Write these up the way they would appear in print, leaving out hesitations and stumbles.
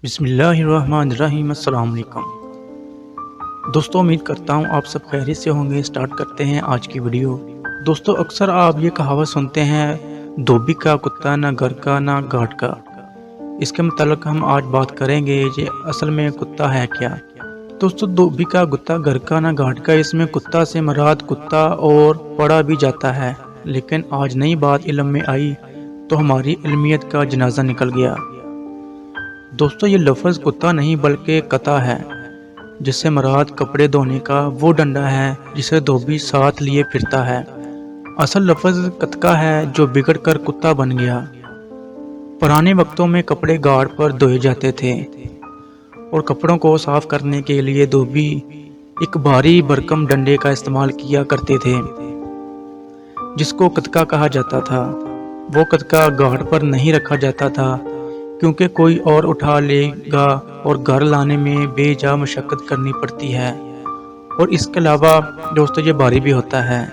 بسم اللہ الرحمن الرحیم۔ السلام علیکم دوستوں، امید کرتا ہوں آپ سب خیریت سے ہوں گے۔ سٹارٹ کرتے ہیں آج کی ویڈیو۔ دوستوں، اکثر آپ یہ کہاوت سنتے ہیں، دھوبی کا کتا نہ گھر کا نہ گھاٹ کا۔ اس کے متعلق ہم آج بات کریں گے یہ اصل میں کتا ہے کیا۔ دوستوں، دھوبی کا کتا گھر کا نہ گھاٹ کا، اس میں کتا سے مراد کتا اور پڑھا بھی جاتا ہے، لیکن آج نئی بات علم میں آئی تو ہماری علمیت کا جنازہ نکل گیا۔ دوستو، یہ لفظ کتا نہیں بلکہ کتا ہے، جس سے مراد کپڑے دھونے کا وہ ڈنڈا ہے جسے دھوبی ساتھ لیے پھرتا ہے۔ اصل لفظ کتکا ہے جو بگڑ کر کتا بن گیا۔ پرانے وقتوں میں کپڑے گاڑ پر دھوئے جاتے تھے اور کپڑوں کو صاف کرنے کے لیے دھوبی ایک بھاری بھرکم ڈنڈے کا استعمال کیا کرتے تھے جس کو کتکا کہا جاتا تھا۔ وہ کتکا گاڑ پر نہیں رکھا جاتا تھا کیونکہ کوئی اور اٹھا لے گا اور گھر لانے میں بے جا مشقت کرنی پڑتی ہے، اور اس کے علاوہ دوستو یہ بھاری بھی ہوتا ہے۔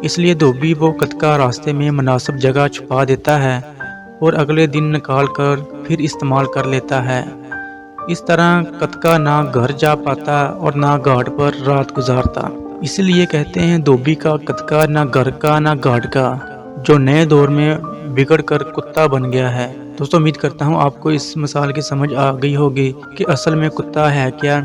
اس لیے دھوبی وہ کتکا راستے میں مناسب جگہ چھپا دیتا ہے اور اگلے دن نکال کر پھر استعمال کر لیتا ہے۔ اس طرح کتکا نہ گھر جا پاتا اور نہ گھاٹ پر رات گزارتا۔ اس لیے کہتے ہیں دھوبی کا کتکا نہ گھر کا نہ گھاٹ کا، جو نئے دور میں بگڑ کر کتا بن گیا ہے۔ دوستو، امید کرتا ہوں آپ کو اس مثال کی سمجھ آ گئی ہوگی کہ اصل میں کتا ہے کیا۔